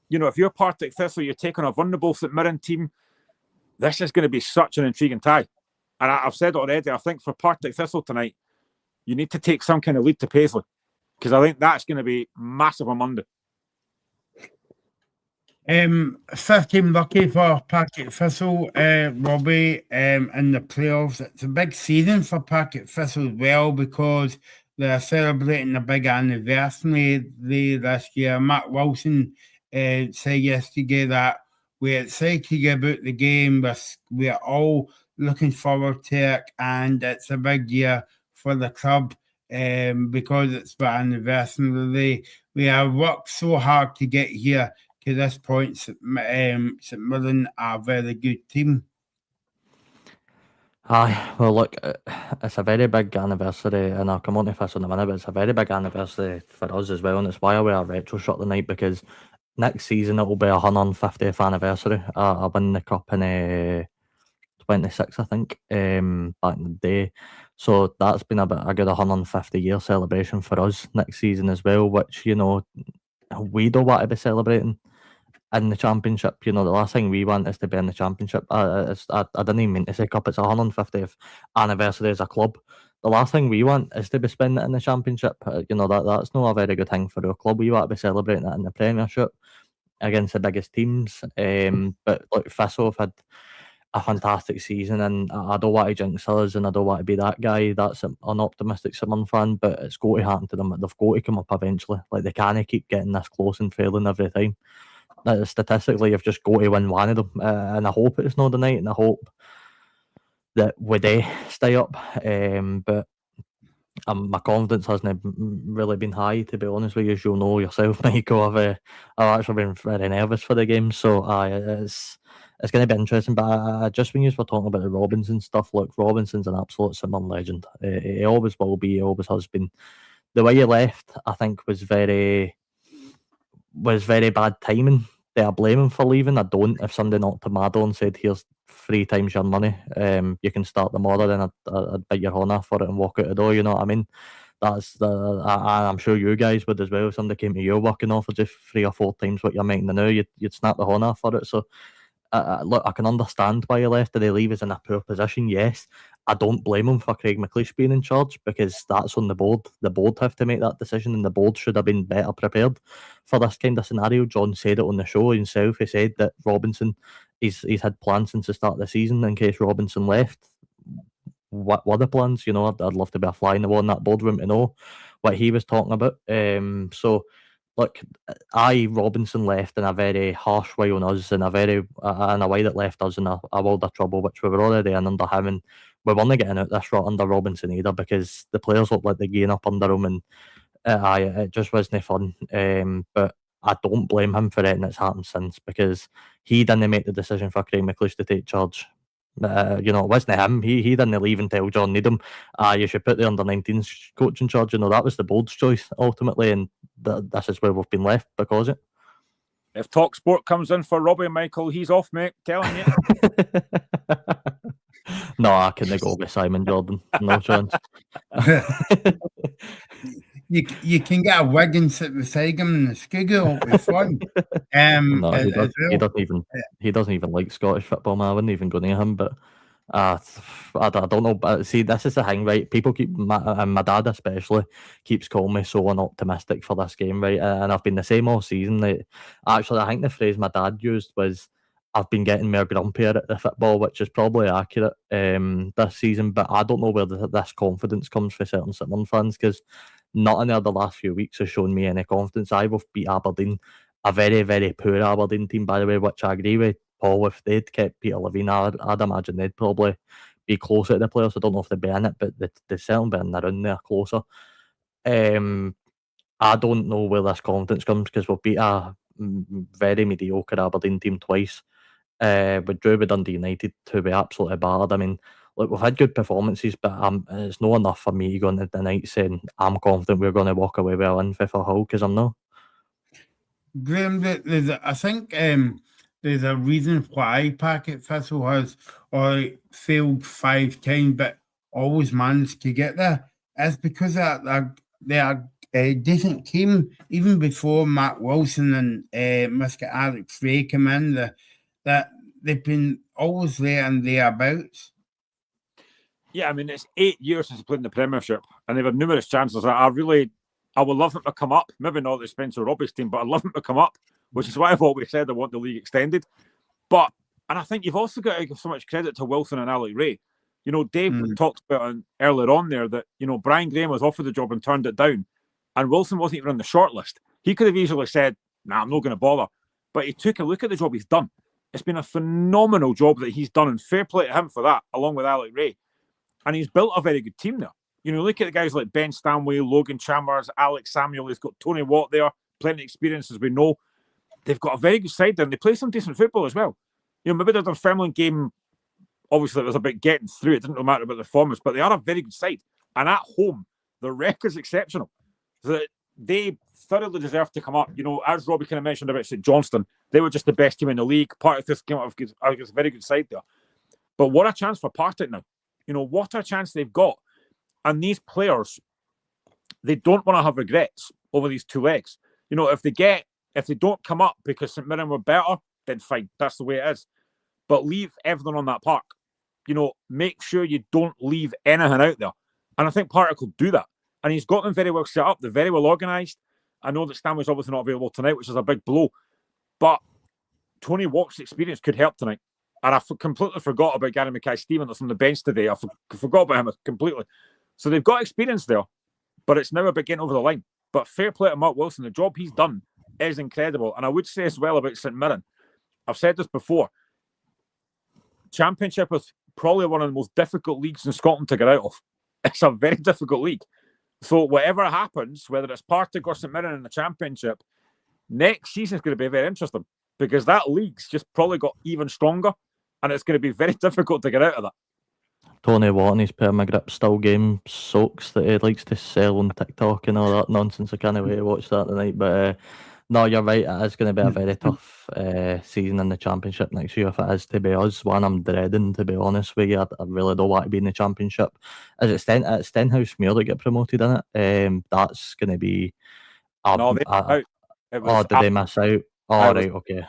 you know, if you're Partick Thistle, you're taking a vulnerable St Mirren team, this is going to be such an intriguing tie. And I've said it already, I think for Partick Thistle tonight, you need to take some kind of lead to Paisley. Because I think that's going to be massive on Monday. 15 lucky for Partick Thistle, Robbie, in the playoffs. It's a big season for Partick Thistle as well because they're celebrating a big anniversary this year. Matt Wilson said yesterday that we're excited about the game. We're all looking forward to it, and it's a big year for the club because it's the anniversary. We have worked so hard to get here. To this point, St Mirren are a very good team. Aye, well, look, it's a very big anniversary, and I'll come on to this in a minute, but it's a very big anniversary for us as well, and it's why I wear a retro shirt tonight, because next season it will be 150th anniversary. I won the cup in 26, I think, back in the day. So that's been a good 150-year celebration for us next season as well, which, you know, we don't want to be celebrating in the Championship. You know, the last thing we want is to be in the Championship. I didn't even mean to say cup. It's 150th anniversary as a club. The last thing we want is to be spending it in the Championship. You know, that's not a very good thing for our club. We want to be celebrating it in the Premiership against the biggest teams. But look, Thistle have had a fantastic season, and I don't want to jinx us, and I don't want to be that guy that's an optimistic St Mirren fan, but it's got to happen to them. They've got to come up eventually. Like, they can't keep getting this close and failing every time. Statistically, you've just got to win one of them, and I hope it's not the night, and I hope that we do stay up. But my confidence hasn't really been high, to be honest with you. As you'll know yourself, Michael, I've actually been very nervous for the game, so it's going to be interesting. But just when you were talking about the Robinson stuff, look, Robinson's an absolute St Mirren legend. He always will be. He always has been. The way he left, I think, was very bad timing. Do I blame him for leaving? I don't. If somebody knocked him mad and said, "Here's 3 times your money, you can start tomorrow," then I'd bite your horn off for it and walk out the door. You know what I mean? I'm sure you guys would as well. If somebody came to your work and offered you 3 or 4 times what you're making now, you'd snap the horn off for it. So, look, I can understand why he left. Did he leave us in a poor position? Yes. I don't blame him for Craig McLeish being in charge, because that's on the board. The board have to make that decision, and the board should have been better prepared for this kind of scenario. John said it on the show himself. He said that Robinson, he's had plans since the start of the season in case Robinson left. What were the plans? You know, I'd love to be a fly in the wall in that boardroom to know what he was talking about. So, look, Robinson left in a very harsh way on us, in a way that left us in a world of trouble, which we were already in under him, and we weren't getting out this rut under Robinson either, because the players looked like they're getting up under him, and it just wasn't fun. But I don't blame him for anything that's happened since, because he didn't make the decision for Craig McLeish to take charge. You know, it wasn't him. He didn't leave and tell John Needham, you should put the under-19s coach in charge. You know, that was the board's choice ultimately, and this is where we've been left because of it. If Talk Sport comes in for Robbie, Michael, he's off, mate. Telling you. No, I couldn't go with Simon Jordan. No chance. You can get a wig and sit beside him in the studio. It'll be fun. No, he doesn't even like Scottish football, man. I wouldn't even go near him. But I don't know. But see, this is the thing, right? People and my dad especially keeps calling me so unoptimistic for this game, right? And I've been the same all season. Actually, I think the phrase my dad used was, "I've been getting more grumpier at the football," which is probably accurate this season. But I don't know where this confidence comes for certain St Mirren fans, because nothing there the last few weeks has shown me any confidence. We've beat Aberdeen, a very, very poor Aberdeen team, by the way, which I agree with Paul. If they'd kept Peter Levine, I'd imagine they'd probably be closer to the playoffs. I don't know if they'd be in it, but they'd certainly be in there closer. I don't know where this confidence comes, because we've beat a very mediocre Aberdeen team twice. We drew with Dundee United, to be absolutely battered. I mean, look, we've had good performances, but it's not enough for me going into the night saying I'm confident we're going to walk away with a win for Hull, because I'm not. Graham, I think there's a reason why Partick Thistle has failed 5 times, but always managed to get there. It's because they are a decent team. Even before Matt Wilson and Mr. Alex Ray came in, that they've been always there and thereabouts. Yeah, I mean, it's 8 years since they played in the Premiership, and they've had numerous chances. I would love them to come up. Maybe not the Spencer Robbie's team, but I'd love them to come up, which is why I've always said I want the league extended. And I think you've also got to give so much credit to Wilson and Alex Ray. You know, Dave talked about earlier on there that, you know, Brian Graham was offered the job and turned it down, and Wilson wasn't even on the shortlist. He could have easily said, "Nah, I'm not going to bother," but he took a look at the job he's done. It's been a phenomenal job that he's done, and fair play to him for that, along with Alex Ray. And he's built a very good team there. You know, look at the guys like Ben Stanway, Logan Chalmers, Alex Samuel. He's got Tony Watt there, plenty of experience, as we know. They've got a very good side there, and they play some decent football as well. You know, maybe their Dunfermline game, obviously, it was a bit getting through. It didn't really matter about the performance, but they are a very good side. And at home, the record's exceptional. So they thoroughly deserve to come up. You know, as Robbie kind of mentioned about St Johnstone, they were just the best team in the league. Part of this came out of a very good side there. But what a chance for Partick now. You know, what a chance they've got. And these players, they don't want to have regrets over these 2 legs. You know, if they don't come up because St Mirren were better, then fine. That's the way it is. But leave everything on that park. You know, make sure you don't leave anything out there. And I think Partick will do that. And he's got them very well set up. They're very well organised. I know that Stanley's obviously not available tonight, which is a big blow. But Tony Watt's experience could help tonight. And I completely forgot about Gary Mackay-Steven that's on the bench today. I forgot about him completely. So they've got experience there, but it's now about getting over the line. But fair play to Mark Wilson. The job he's done is incredible. And I would say as well about St Mirren, I've said this before, Championship is probably one of the most difficult leagues in Scotland to get out of. It's a very difficult league. So whatever happens, whether it's Partick or St Mirren in the Championship, next season is going to be very interesting, because that league's just probably got even stronger, and it's going to be very difficult to get out of that. Tony Watt and his permagrip still game soaks that he likes to sell on TikTok and all that nonsense. I can't wait to watch that tonight. But no, you're right. It is going to be a very tough season in the Championship next year if it is to be us. One I'm dreading, to be honest with you. I really don't want to be in the Championship. Is it Stenhousemuir that get promoted in it? That's going to be... No, they did they miss out? Oh, right, okay.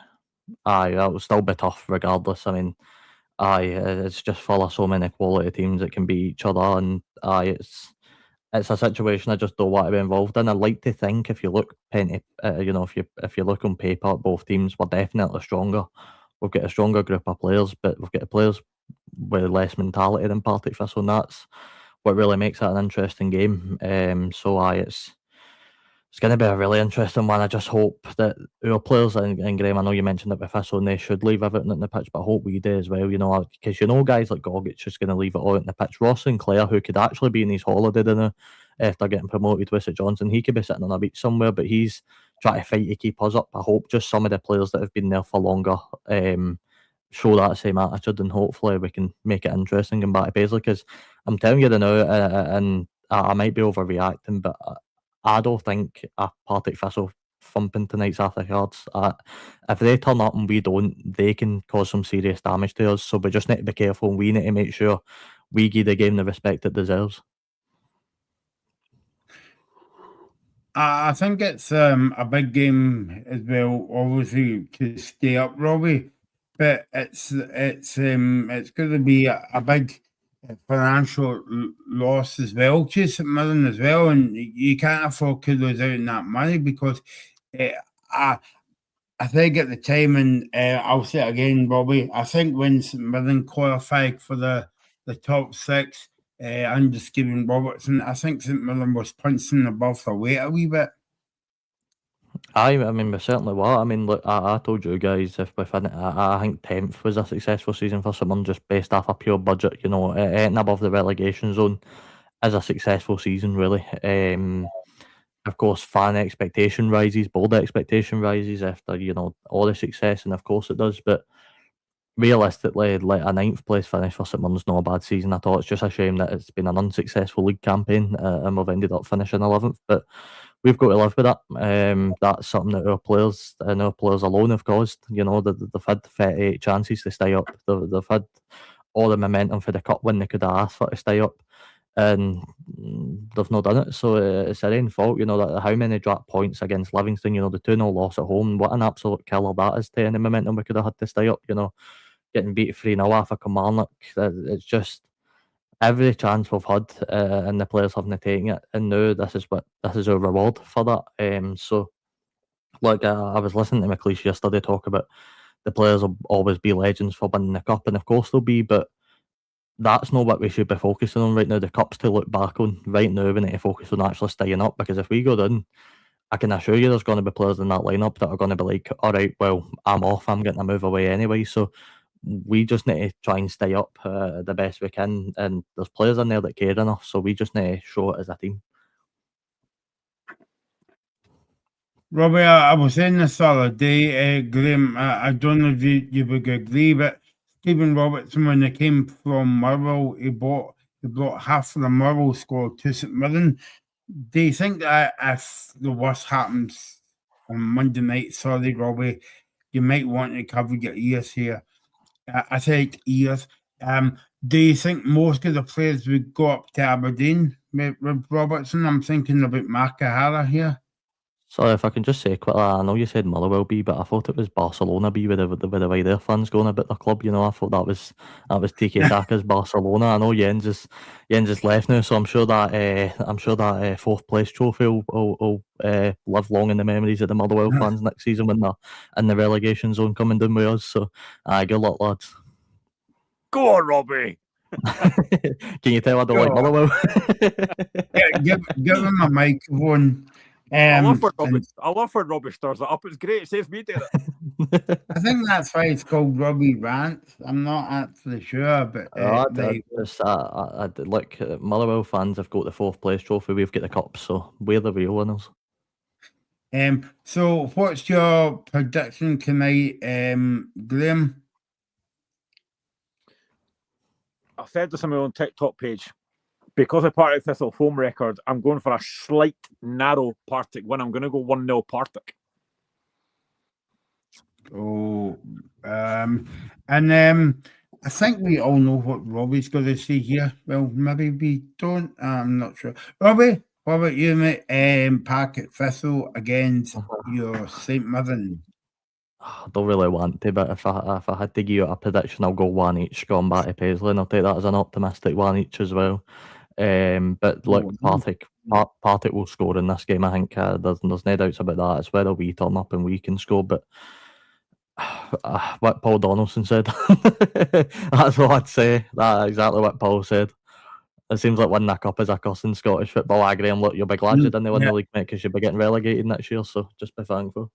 Aye, that will still be tough regardless. I mean, it's just full of so many quality teams that can beat each other, and it's a situation I just don't want to be involved in. I like to think, if you look if you look on paper at both teams, we're definitely stronger. We've got a stronger group of players, but we've got players with less mentality than Partick Thistle, and that's what really makes it an interesting game. It's going to be a really interesting one. I just hope that our players, and Graham, I know you mentioned it with Thistle, and they should leave everything at the pitch, but I hope we do as well, because guys like Gogic just going to leave it all at the pitch. Ross Sinclair, who could actually be in his holiday dinner after getting promoted with St Johnstone, he could be sitting on a beach somewhere, but he's trying to fight to keep us up. I hope just some of the players that have been there for longer show that same attitude, and hopefully we can make it interesting and back to Paisley, because I'm telling you now, and I might be overreacting, but I don't think a Partick Thistle thumping tonight's off the cards. If they turn up and we don't, they can cause some serious damage to us. So we just need to be careful, and we need to make sure we give the game the respect it deserves. I think it's a big game as well, obviously, to stay up, Robbie. But it's going to be a big financial loss as well to St Mirren as well, and you can't afford to lose out on that money, because I think at the time, and I'll say it again, Robbie, I think when St Mirren qualified for the top 6, under Stephen Robertson. I think St Mirren was punching above their weight a wee bit. I mean, we certainly were. I mean, look, I told you guys if we finished, I think 10th was a successful season for someone just based off a pure budget. You know, anything above the relegation zone is a successful season, really. Of course, fan expectation rises, board expectation rises after all the success, and of course it does. But realistically, like a 9th place finish for St Mirren's not a bad season at all. It's just a shame that it's been an unsuccessful league campaign and we've ended up finishing 11th. But we've got to live with that. That's something that our players and our players alone have caused. You know, they've had 38 chances to stay up. They've had all the momentum for the cup win they could have asked for to stay up, and they've not done it. So it's their own fault. You know, that how many dropped points against Livingston. You know, the 2-0 loss at home. What an absolute killer that is to any momentum we could have had to stay up. You know, getting beat 3-0 off a Kilmarnock. It's just every chance we've had, and the players haven't taken it. And now this is our reward for that. So, like I was listening to McLeish yesterday talk about the players will always be legends for winning the cup, and of course they'll be, but that's not what we should be focusing on right now. The cup's to look back on. Right now, we need to focus on actually staying up, because if we go down, I can assure you there's going to be players in that lineup that are going to be like, all right, well, I'm off, I'm getting a move away anyway. So we just need to try and stay up the best we can, and there's players in there that care enough, so we just need to show it as a team. Robbie, I was saying this the other day, Graham, I don't know if you would agree, but Stephen Robertson, when he came from Motherwell, he brought half of the Motherwell squad to St Mirren. Do you think that if the worst happens on Monday night, sorry, Robbie, you might want to cover your ears here? I said ears. Do you think most of the players would go up to Aberdeen with Robertson? I'm thinking about Mark O'Hara here. So if I can just say quickly, I know you said Motherwell B, but I thought it was Barcelona B with the way their fans going about the club. You know, I thought that was Tiki Taka's Barcelona. I know Jens is left now, so I'm sure that 4th place trophy will live long in the memories of the Motherwell fans next season when they're in the relegation zone coming down with us. So, good luck, lads. Go on, Robbie. Can you tell I don't like Motherwell? Give him a microphone. I love when Robbie stirs it up. It's great. It saves me doing it. I think that's why it's called Robbie Rants. I'm not actually sure, but look, Motherwell fans have got the 4th place trophy. We've got the cup, so we're the real winners. So what's your prediction tonight, Graham? I said this on my own TikTok page. Because of Partick Thistle home record, I'm going for a slight, narrow Partick win. I'm going to go 1-0 Partick. I think we all know what Robbie's going to say here. Well, maybe we don't. I'm not sure. Robbie, what about you, mate? Partick Thistle against your St Mirren. I don't really want to, but if I had to give you a prediction, I'll go 1 each going back to Paisley, and I'll take that as an optimistic 1 each as well. But look, Partick will score in this game. I think there's no doubts about that. It's whether we turn up and we can score. But what Paul Donaldson said, that's what I'd say. That's exactly what Paul said. It seems like winning a cup is a curse in Scottish football. I agree. Look, you'll be glad you didn't win the league, mate, because you'll be getting relegated next year. So just be thankful.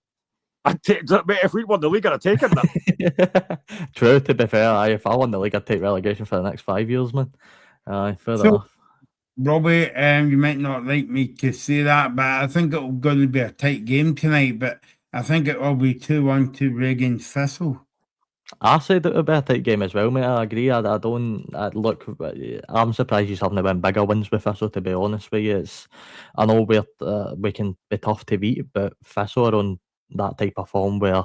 If we won the league, I'd have taken that. True, to be fair. If I won the league, I'd take relegation for the next 5 years, man. Fair enough. Robbie, you might not like me to say that, but I think it's going to be a tight game tonight. But I think it will be 2-1 to Reagan Thistle. I said it would be a tight game as well, mate. I agree. Look, I'm surprised you haven't won bigger wins with Thistle, to be honest with you. I know we can be tough to beat, but Thistle are on that type of form where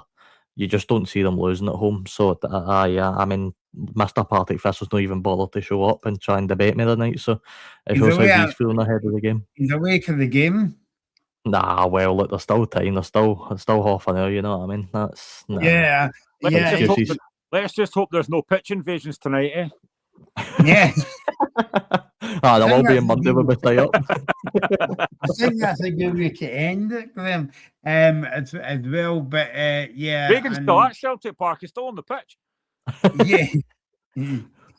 you just don't see them losing at home. So, I mean, Mr. Partick Thistle's not even bothered to show up and try and debate me tonight. So, it shows how he's feeling ahead of the game. He's awake in the game? Nah, well, look, there's still time. There's still half an hour, you know what I mean? Yeah. Let's just hope there's no pitch invasions tonight, eh? Yeah. There will be a Monday when we stay up. I think that's a good way to end it, Graham. As well, but yeah. Reagan's still at Celtic Park. He's still on the pitch. Yeah.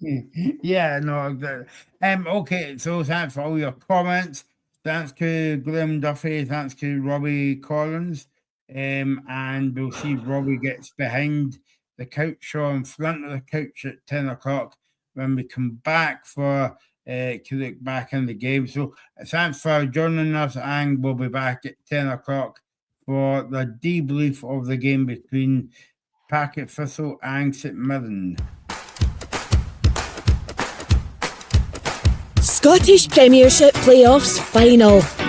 Yeah, no. Okay, so thanks for all your comments. Thanks to Glenn Duffy. Thanks to Robbie Collins. And we'll see if Robbie gets behind the couch or in front of the couch at 10 o'clock when we come back to look back in the game. So thanks for joining us, and we'll be back at 10 o'clock for the debrief of the game between Partick Thistle and St Mirren. Scottish Premiership Playoffs Final.